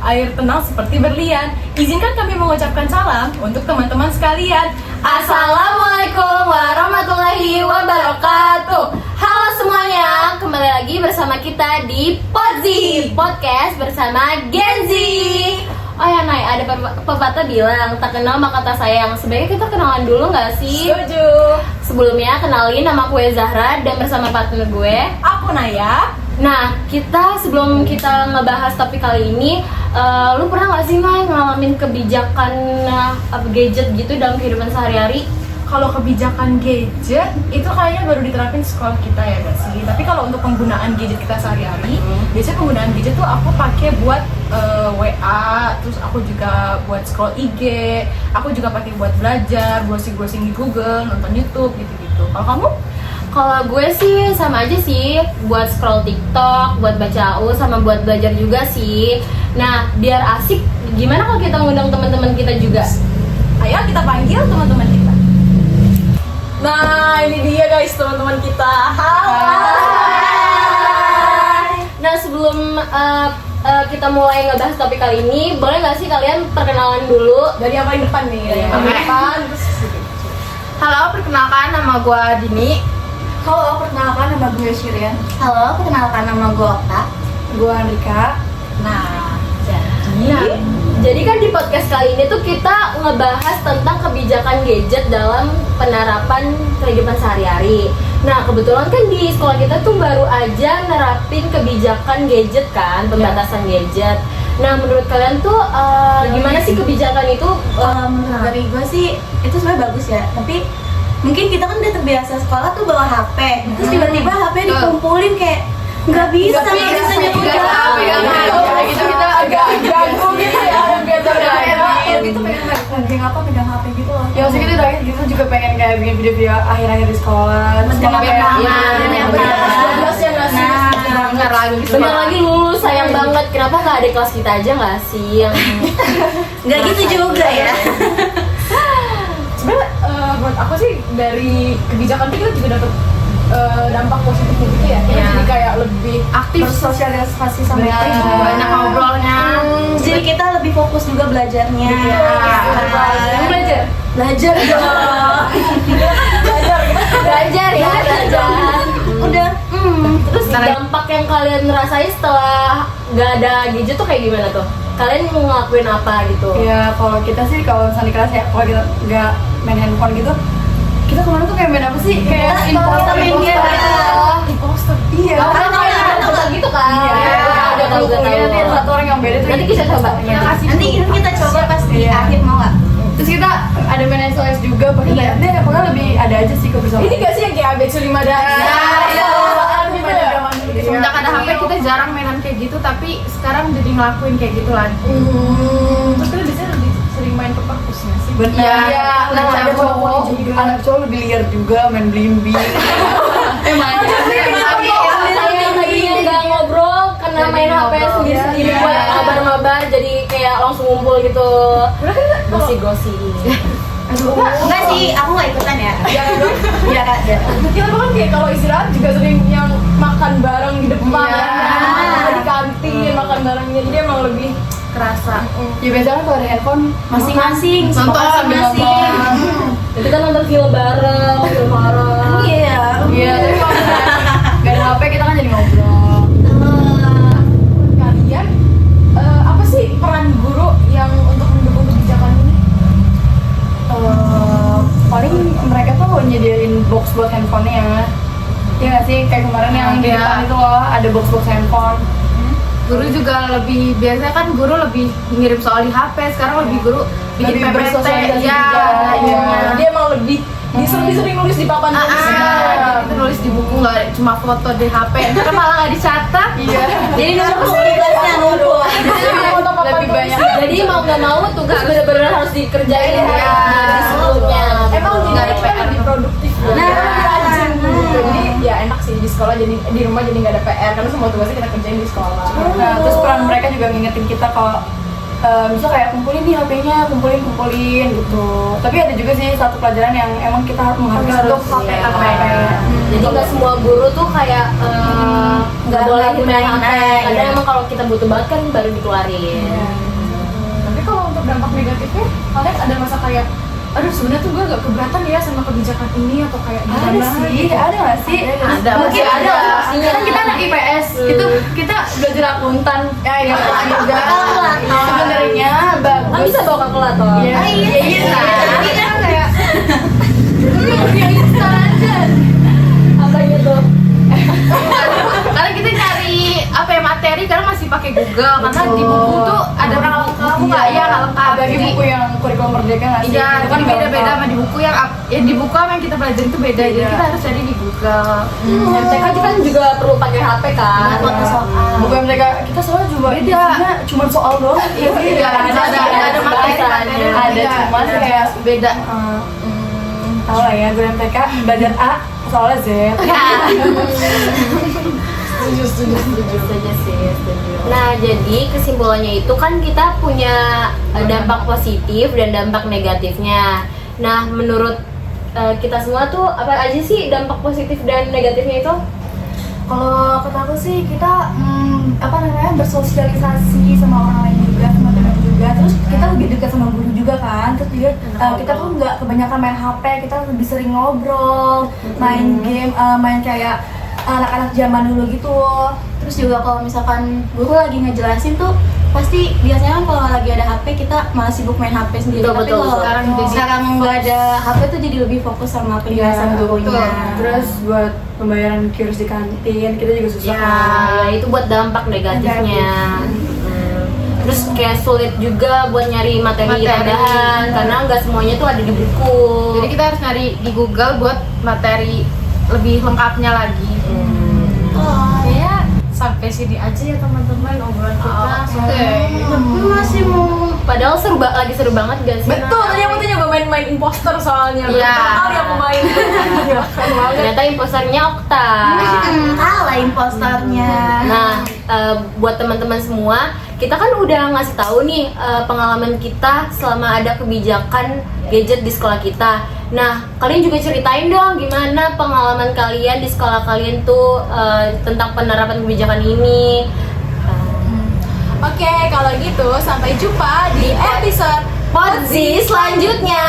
air tenang seperti berlian. Izinkan kami mengucapkan salam untuk teman-teman sekalian. Assalamualaikum warahmatullahi wabarakatuh. Halo semuanya, kembali lagi bersama kita di Podzi Podcast bersama Gen Z. Oh ya Nay, ada pepatah bilang tak kenal maka tak sayang. Sebaiknya kita kenalan dulu nggak sih? Setuju. Sebelumnya kenalin, nama gue Zahra dan bersama partner gue Aku Naya. Nah, sebelum kita ngebahas topik kali ini, lu pernah nggak sih Nay ngalamin kebijakan gadget gitu dalam kehidupan sehari-hari? Kalau kebijakan gadget itu kayaknya baru diterapin sekolah kita ya gak sih? Tapi kalau untuk penggunaan gadget kita sehari-hari, biasanya penggunaan gadget tuh aku pakai buat WA, terus aku juga buat scroll IG, aku juga pakai buat belajar, browsing di Google, nonton YouTube gitu-gitu. Kalau kamu? Kalau gue sih sama aja sih, buat scroll TikTok, buat baca AU, sama buat belajar juga sih. Nah, biar asik, gimana kalau kita ngundang teman-teman kita juga? Ayo kita panggil teman-teman kita. Nah, ini dia guys teman-teman kita. Hai. Nah, sebelum kita mulai ngebahas topik kali ini, boleh nggak sih kalian perkenalan dulu? Dari yang paling depan nih, dari yang paling depan. Terus Halo, perkenalkan nama gue Dini. Halo, perkenalkan nama gue Syirian. Halo, perkenalkan nama gue Okta. Gue Andika. nah, Jadi kan di podcast kali ini tuh kita ngebahas tentang kebijakan gadget dalam penerapan kehidupan sehari-hari. Nah, kebetulan kan di sekolah kita tuh baru aja nerapin kebijakan gadget kan, pembatasan gadget. Nah, menurut kalian tuh gimana sih kebijakan itu? Dari gue sih itu sebenarnya bagus ya. Tapi mungkin kita kan udah terbiasa sekolah tuh bawa HP. Terus tiba-tiba HP dikumpulin kayak nggak bisa nyebut HP. gitu kita agak ganggu gitu ya, agak terganggu. gitu pengen HP gitu loh. Ya maksudnya kita dari gitu juga pengen kayak bikin video-video akhir-akhir di sekolah. Menjaga kenangan, yang bentar lagi. Bentar lagi lulus, sayang banget. Kenapa nggak adik kelas kita aja nggak sih yang Nggak gitu juga ya. Sebenarnya buat aku sih dari kebijakan itu kita juga dapat dampak positif gitu ya. Kita jadi kayak lebih Aktif, Bersosialisasi sama bener, yang lain. banyak ngobrolnya. Jadi kita lebih fokus juga belajarnya. Kamu belajar? Belajar dong. Belajar ya, belajar. Udah. Terus dampak yang kalian rasain setelah nggak ada gadget tuh kayak gimana tuh? Kalian mau ngelakuin apa gitu? Ya kalau kita sih kalau misalnya di kelas ya kalau kita nggak main handphone gitu, kita kemana tuh kayak main apa sih? Kayak Kita main game. imposter. Iya. Karena kalian tahu gitu kan? Udah tahu. Nanti ada satu orang yang beda tuh. Nanti kita coba. Nanti kita coba pas di akhir mau nggak? Terus kita ada main SOS juga, pakai deh, pokoknya lebih ada aja sih kebersamaan. Ini gak sih yang kayak Abed Sulima dan Gitu ya. Semenjak ada HP kita jarang mainan kayak gitu, tapi sekarang jadi ngelakuin kayak gitu lagi. Terus kita biasanya lebih sering main ke perpus nggak sih? Iya, Ada cowok juga. anak cowok lebih liar juga main blimbing. Emang aja sih. Saya lagi nggak ngobrol karena main HP sendiri-sendiri buat mabar-mabar, jadi kayak langsung ngumpul gitu. Gosip-gosip. Enggak sih, aku nggak ikutan ya. Iya kak. Kita bahkan kayak kalau istirahat juga sering yang makan bareng di depan, di kantin makan barengnya, jadi emang lebih Kerasa. Ya biasanya kalau ada handphone Masing-masing. Masing-masing. Jadi kita nonton film bareng, film horor. Iya. Iya, tapi kalau nggak ada HP kita kan jadi ngobrol. kalian apa sih peran guru yang untuk mendukung kebijakan ini? Paling mereka tuh nyediain box buat handphonenya. Iya nggak sih, kayak kemarin yang di depan itu loh ada box handphone. Guru juga lebih, biasanya kan guru lebih ngirim soal di HP, sekarang lebih guru bikin Lebih PPT, bersosialisasi ya, juga. iya. Dia emang lebih disuruh nulis di papan tulis. Kita nulis di buku, nggak cuma foto di HP, kan malah nggak dicatat. Iya. Jadi Tugasnya numpuk. Lebih banyak. Jadi mau nggak mau tugas bener-bener harus dikerjain ya dari sebelumnya. Emang Nggak ada jadi PR. lebih produktif. Nah. Rajin gitu. Jadi ya enak sih di sekolah, jadi di rumah jadi nggak ada PR karena semua tugasnya kita kerjain di sekolah. Nah, terus peran mereka juga ngingetin kita kalau misal kayak kumpulin nih HP-nya, kumpulin gitu. Tapi ada juga sih satu pelajaran yang emang kita harus menghabiskan untuk HP iya. kayak. Jadi nggak semua guru tuh kayak nggak boleh main HP. Kadang iya. emang kalau kita butuh banget kan baru dikeluarin. Tapi kalau untuk dampak negatifnya, kalian ada masa kayak, aduh sebenarnya tuh gue gak keberatan ya sama kebijakan ini atau kayak Ada sih, ada nggak sih? Ada, Mungkin pasti ada. ada. Pastinya. Kan kita anak IPS, itu kita belajar akuntan. Ya, ya juga. Sebenarnya Kan bagus. bisa bawa kalkulator. Iya, iya. Tapi kan kayak yang instan aja. Apa gitu? karena kita cari apa ya materi karena masih pakai Google karena di buku tuh ada buku nggak ya nggak lengkap. Apalagi Jadi buku yang kurikulum merdeka nggak sih? iya, Itu kan nggak beda-beda lengkap. sama di buku yang di buku sama yang kita pelajarin itu beda. Jadi Iya. kita harus cari di Google. MTK kan juga perlu pakai HP kan. Buat soal. Buku MTK kita soalnya cuma Beda. isinya cuma soal doang. Iya, Iya, ada materi Ada cuma kayak beda. tahu lah ya, gue MTK belajar A soalnya Z. Setuju sih, setuju. Nah, jadi kesimpulannya itu kan kita punya dampak positif dan dampak negatifnya. Nah, menurut kita semua tuh apa aja sih dampak positif dan negatifnya itu? Kalau kata aku sih kita bersosialisasi sama orang lain juga, sama teman juga. Terus kita lebih dekat sama guru juga kan. Terus juga kita tuh nggak kebanyakan main HP, kita lebih sering ngobrol, main game, main kayak anak-anak zaman dulu gitu. Terus juga kalau misalkan guru lagi ngejelasin tuh pasti biasanya kan kalau lagi ada HP kita malah sibuk main HP sendiri. Betul, Tapi betul, kalau betul. sekarang nggak ada HP tuh jadi lebih fokus sama penjelasan gurunya. Terus buat pembayaran kios di kantin kita juga susah. Ya, itu buat dampak negatifnya. Terus kayak sulit juga buat nyari materi tambahan karena nggak semuanya tuh ada di buku. Jadi kita harus nyari di Google buat materi lebih lengkapnya lagi. Kayaknya sampai sini aja ya teman-teman obrolan kita. Masih mau, padahal lagi seru banget gak sih? Betul, tadi aku tuh nyoba main imposter soalnya. Iya. Berapa kali aku main. Keren banget. Ternyata imposternya Okta. Kalah impostornya. Nah, buat teman-teman semua, kita kan udah ngasih tahu nih pengalaman kita selama ada kebijakan gadget di sekolah kita. Nah, kalian juga ceritain dong gimana pengalaman kalian di sekolah kalian tuh tentang penerapan kebijakan ini. Oke, kalau gitu sampai jumpa di episode Podzi selanjutnya.